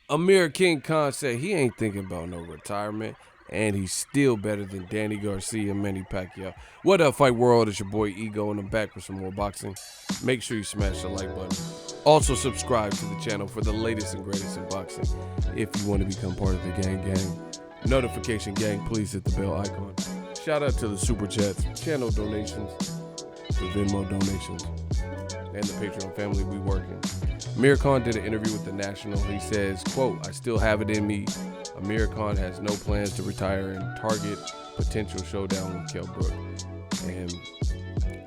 Amir King Khan said he ain't thinking about no retirement, and he's still better than Danny Garcia and Manny Pacquiao. What up, Fight World? It's your boy Ego, and I'm back with some more boxing. Make sure you smash the like button. Also, subscribe to the channel for the latest and greatest in boxing. If you want to become part of the gang, notification gang, please hit the bell icon. Shout out to the Super Chats, channel donations, the Venmo donations, and the Patreon family we working. Amir Khan did an interview with The National. He says, quote, "I still have it in me. Amir Khan has no plans to retire and target potential showdown with Kell Brook." And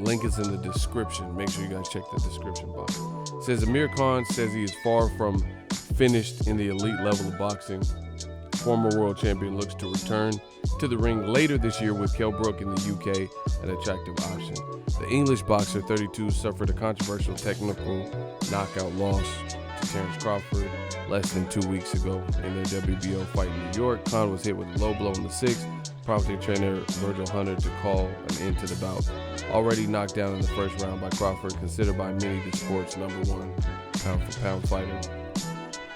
link is in the description. Make sure you guys check the description box. It says Amir Khan says he is far from finished in the elite level of boxing. Former world champion looks to return to the ring later this year with Kell Brook in the UK, an attractive option. The English boxer, 32, suffered a controversial technical knockout loss to Terrence Crawford less than 2 weeks ago in their WBO fight in New York. Khan was hit with a low blow in the sixth, prompting trainer Virgil Hunter to call an end to the bout. Already knocked down in the first round by Crawford, considered by many the sport's #1 pound-for-pound fighter.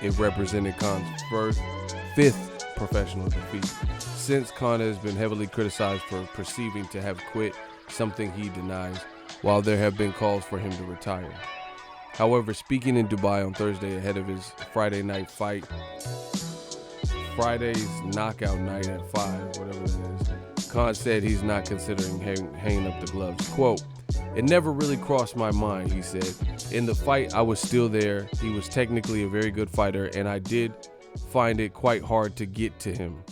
It represented Khan's fifth professional defeat. Since, Khan has been heavily criticized for perceiving to have quit, something he denies, while there have been calls for him to retire. However, speaking in Dubai on Thursday ahead of his Friday night fight, Friday's knockout night at 5, whatever that is, Khan said he's not considering hanging up the gloves. Quote, "It never really crossed my mind," he said. "In the fight, I was still there. He was technically a very good fighter, and I did find it quite hard to get to him.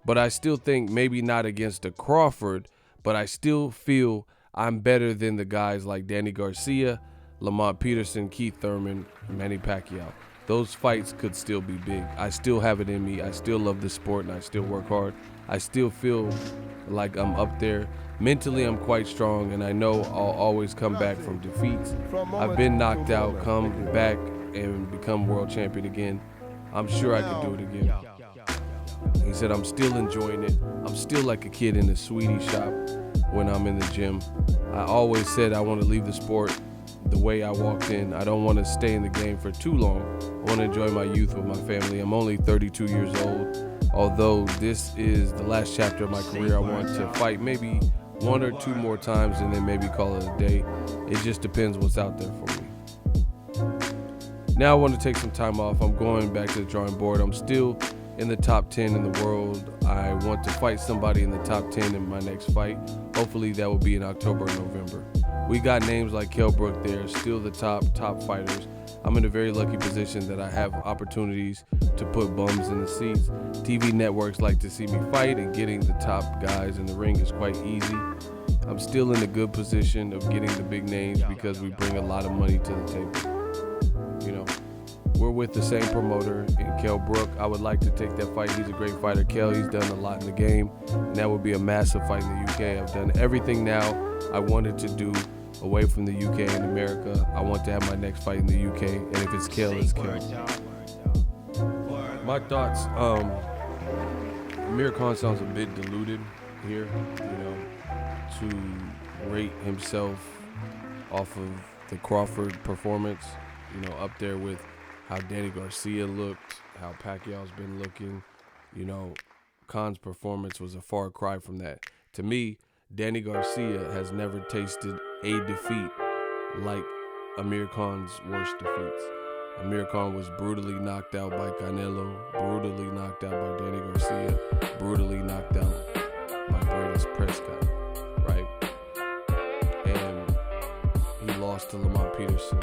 But I still think maybe not against a Crawford, but I still feel I'm better than the guys like Danny Garcia, Lamont Peterson, Keith Thurman, Manny Pacquiao. Those fights could still be big. I still have it in me. I still love the sport, and I still work hard. I still feel like I'm up there. Mentally, I'm quite strong, and I know I'll always come back from defeats. I've been knocked out, come back, and become world champion again. I'm sure I could do it again." He said, "I'm still enjoying it. I'm still like a kid in a sweetie shop when I'm in the gym. I always said I want to leave the sport the way I walked in. I don't want to stay in the game for too long. I want to enjoy my youth with my family. I'm only 32 years old. Although this is the last chapter of my career, I want to fight maybe 1 or 2 more times and then maybe call it a day. It just depends what's out there for me. Now I want to take some time off. I'm going back to the drawing board. I'm still in the top 10 in the world. I want to fight somebody in the top 10 in my next fight. Hopefully that will be in October or November. We got names like Kell Brook there, still the top fighters. I'm in a very lucky position that I have opportunities to put bums in the seats. TV networks like to see me fight, and getting the top guys in the ring is quite easy. I'm still in a good position of getting the big names because we bring a lot of money to the table. You know, we're with the same promoter in Kell Brook. I would like to take that fight. He's a great fighter. Kell, he's done a lot in the game, and that would be a massive fight in the UK. I've done everything now I wanted to do away from the UK and America. I want to have my next fight in the UK, and if it's Kell, it's Kell." My thoughts, Amir Khan sounds a bit deluded here, to rate himself off of the Crawford performance, up there with how Danny Garcia looked, how Pacquiao's been looking. Khan's performance was a far cry from that. To me, Danny Garcia has never tasted a defeat like Amir Khan's worst defeats. Amir Khan was brutally knocked out by Canelo, brutally knocked out by Danny Garcia, brutally knocked out by Braden Prescott, right? And he lost to Lamont Peterson.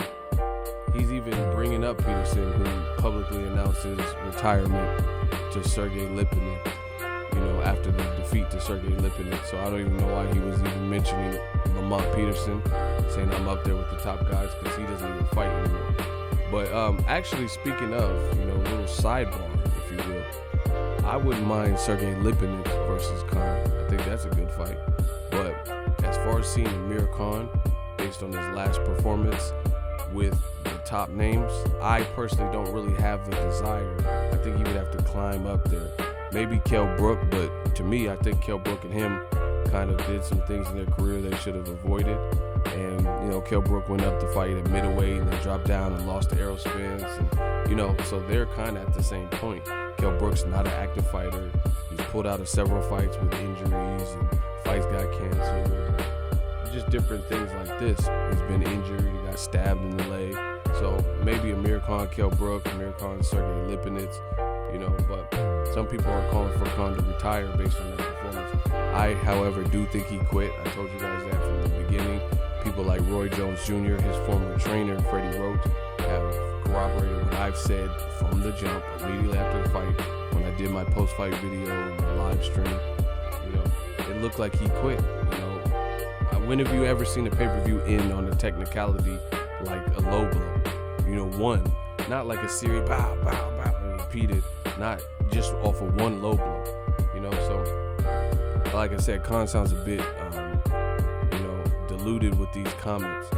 He's even bringing up Peterson, who publicly announced his retirement to Sergey Lipinets, after the defeat to Sergey Lipinets. So I don't even know why he was even mentioning Lamont Peterson, saying I'm up there with the top guys, because he doesn't even fight anymore. But actually, speaking of, a little sidebar, if you will, I wouldn't mind Sergey Lipinets versus Khan. I think that's a good fight. But as far as seeing Amir Khan, based on his last performance with the top names, I personally don't really have the desire. I think he would have to climb up there maybe Kell Brook, but to me, I think Kell Brook and him kind of did some things in their career they should have avoided. And, Kell Brook went up to fight at middleweight and then dropped down and lost to arrow spins. And, so they're kind of at the same point. Kell Brook's not an active fighter. He's pulled out of several fights with injuries and fights got canceled. Just different things like this. He's been injured. He got stabbed in the leg. So maybe Amir Khan, Kell Brook, Amir Khan, Sergey Lipinets, but some people are calling for Khan to retire based on that performance. I, however, do think he quit. I told you guys that from the beginning. People like Roy Jones Jr., his former trainer, Freddie Roach, have corroborated what I've said from the jump, immediately after the fight, when I did my post-fight video and my live stream. It looked like he quit. When have you ever seen a pay-per-view end on a technicality like a low blow? One. Not like a series, bow, bow, bow, and repeated. Not just off of one low blow. So like I said, Khan sounds a bit, diluted with these comments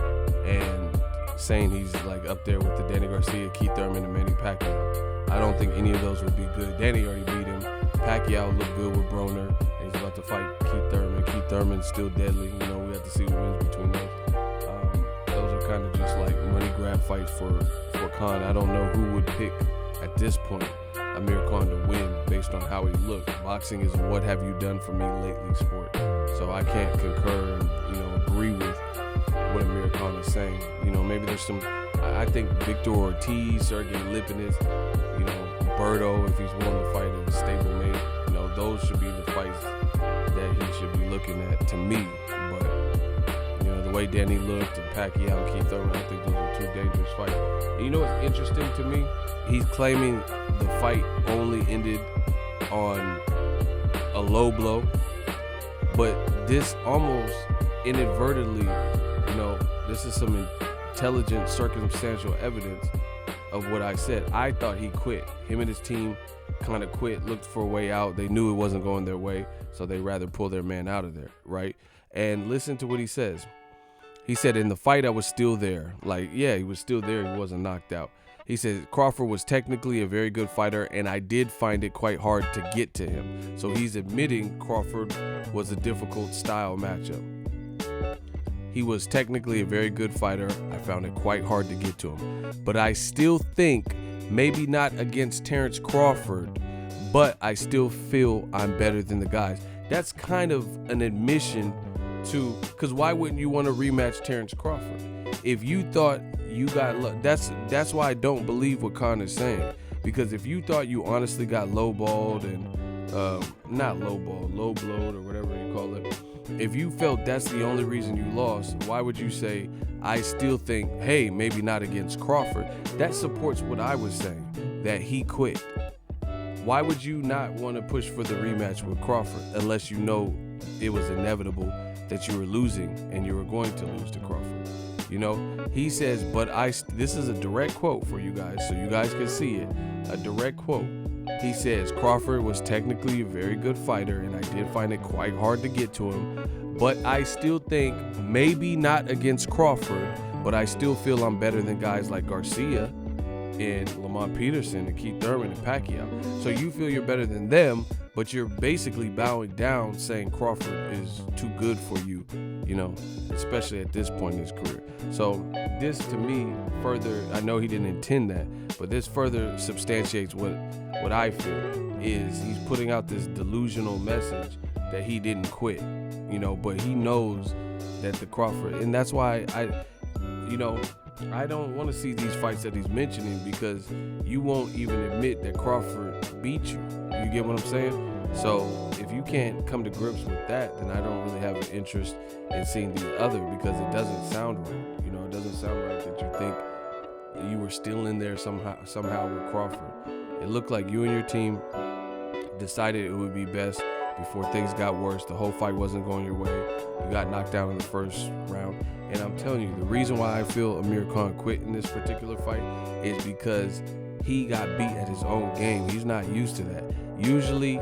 and saying he's like up there with the Danny Garcia, Keith Thurman, and Manny Pacquiao. I don't think any of those would be good. Danny already beat him. Pacquiao looked good with Broner, and he's about to fight Keith Thurman. Keith Thurman's still deadly. We have to see who wins between those. Those are kind of just like money grab fights for Khan. I don't know who would pick at this point Amir Khan to win based on how he looked. Boxing is what have you done for me lately sport. So I can't concur and, agree with what Amir Khan is saying. Maybe there's some, I think Victor Ortiz, Sergey Lipinets, Berto, if he's willing to fight at a stablemate, those should be the fights that he should be looking at to me. But, the way Danny looked and Pacquiao and Keith Thurman, I think those are two dangerous fights. And what's interesting to me? He's claiming the fight only ended on a low blow, but this almost inadvertently, this is some intelligent circumstantial evidence of what I said. I thought he quit. Him and his team kind of quit, looked for a way out. They knew it wasn't going their way, so they rather pull their man out of there, right? And listen to what he says. He said, in the fight, I was still there. He was still there. He wasn't knocked out. He says, Crawford was technically a very good fighter, and I did find it quite hard to get to him. So he's admitting Crawford was a difficult style matchup. He was technically a very good fighter. I found it quite hard to get to him. But I still think, maybe not against Terrence Crawford, but I still feel I'm better than the guys. That's kind of an admission to, because why wouldn't you want to rematch Terrence Crawford? If you thought you got that's why I don't believe what Khan is saying. Because if you thought you honestly got lowballed and not lowballed, low blowed or whatever you call it, if you felt that's the only reason you lost, why would you say, I still think, hey, maybe not against Crawford? That supports what I was saying, that he quit. Why would you not want to push for the rematch with Crawford unless you know it was inevitable that you were losing and you were going to lose to Crawford? He says, this is a direct quote for you guys so you guys can see it, a direct quote. He says, Crawford was technically a very good fighter and I did find it quite hard to get to him, but I still think, maybe not against Crawford, but I still feel I'm better than guys like Garcia and Lamont Peterson and Keith Thurman and Pacquiao. So you feel you're better than them, but you're basically bowing down saying Crawford is too good for you, especially at this point in his career. So this to me further, I know he didn't intend that, but this further substantiates what I feel is he's putting out this delusional message that he didn't quit, but he knows that the Crawford, and that's why I don't want to see these fights that he's mentioning because you won't even admit that Crawford beat you. You get what I'm saying? So if you can't come to grips with that, then I don't really have an interest in seeing the other because it doesn't sound right. It doesn't sound right that you think you were still in there somehow with Crawford. It looked like you and your team decided it would be best before things got worse. The whole fight wasn't going your way. You got knocked out in the first round. And I'm telling you, the reason why I feel Amir Khan quit in this particular fight is because he got beat at his own game. He's not used to that. Usually,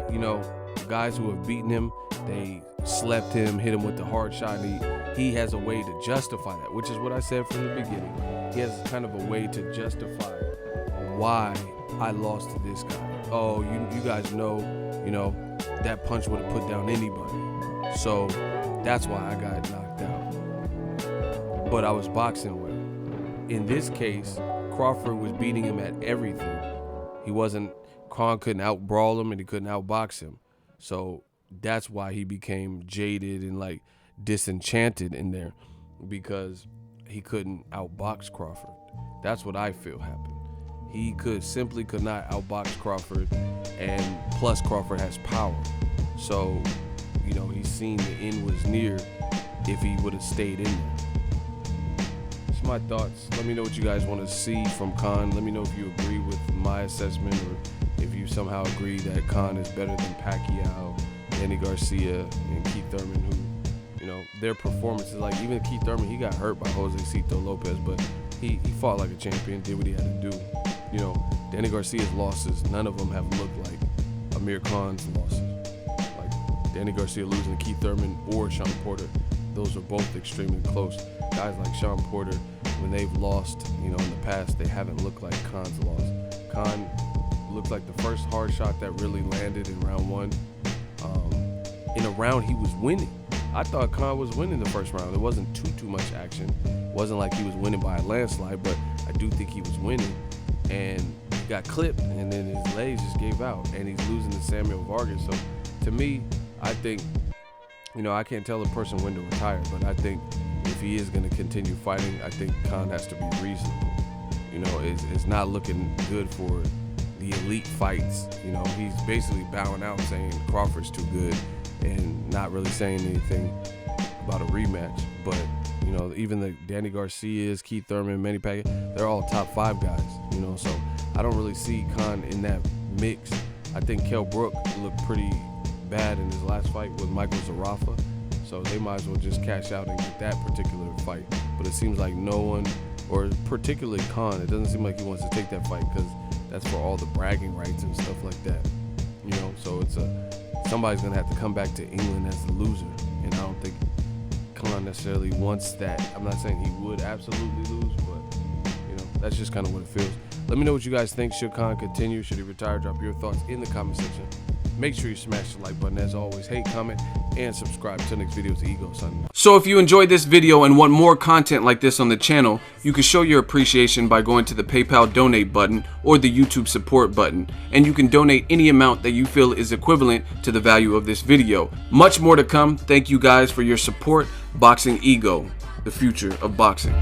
guys who have beaten him, they slept him, hit him with the hard shot, and he has a way to justify that, which is what I said from the beginning. He has kind of a way to justify why I lost to this guy. Oh, you guys know you know, that punch would have put down anybody. So that's why I got knocked out. But I was boxing well. In this case, Crawford was beating him at everything. Khan couldn't out-brawl him and he couldn't out-box him. So that's why he became jaded and like disenchanted in there, because he couldn't outbox Crawford. That's what I feel happened. He simply could not outbox Crawford, and plus Crawford has power. So, you know, he's seen the end was near if he would have stayed in there. That's my thoughts. Let me know what you guys want to see from Khan. Let me know if you agree with my assessment, or if you somehow agree that Khan is better than Pacquiao, Danny Garcia, and Keith Thurman, who, you know, their performances, like even Keith Thurman, he got hurt by Josecito Lopez, but he fought like a champion, did what he had to do. You know, Danny Garcia's losses, none of them have looked like Amir Khan's losses. Like Danny Garcia losing to Keith Thurman or Sean Porter, those are both extremely close. Guys like Sean Porter, when they've lost, you know, in the past, they haven't looked like Khan's loss. Khan looked like the first hard shot that really landed in round one. In a round he was winning. I thought Khan was winning the first round. There wasn't too much action. It wasn't like he was winning by a landslide, but I do think he was winning. And he got clipped, and then his legs just gave out, and he's losing to Samuel Vargas. So to me, I think, you know, I can't tell a person when to retire, but I think if he is going to continue fighting, I think Khan has to be reasonable. You know, it's not looking good for the elite fights. You know, he's basically bowing out saying Crawford's too good and not really saying anything about a rematch. But, you know, even the Danny Garcias, Keith Thurman, Manny Pacquiao, they're all top 5 guys, you know, so I don't really see Khan in that mix. I think Kell Brook looked pretty bad in his last fight with Michael Zarafa, so they might as well just cash out and get that particular fight. But it seems like no one, or particularly Khan, it doesn't seem like he wants to take that fight because that's for all the bragging rights and stuff like that, you know, so somebody's gonna have to come back to England as the loser, and I don't think Khan necessarily wants that. I'm not saying he would absolutely lose, but, you know, that's just kind of what it feels. Let me know what you guys think. Should Khan continue? Should he retire? Drop your thoughts in the comment section. Make sure you smash the like button as always. Hate, comment, and subscribe. Till next video, it's Ego Son. So if you enjoyed this video and want more content like this on the channel, you can show your appreciation by going to the PayPal donate button or the YouTube support button, and you can donate any amount that you feel is equivalent to the value of this video. Much more to come. Thank you guys for your support. Boxing Ego, the future of boxing.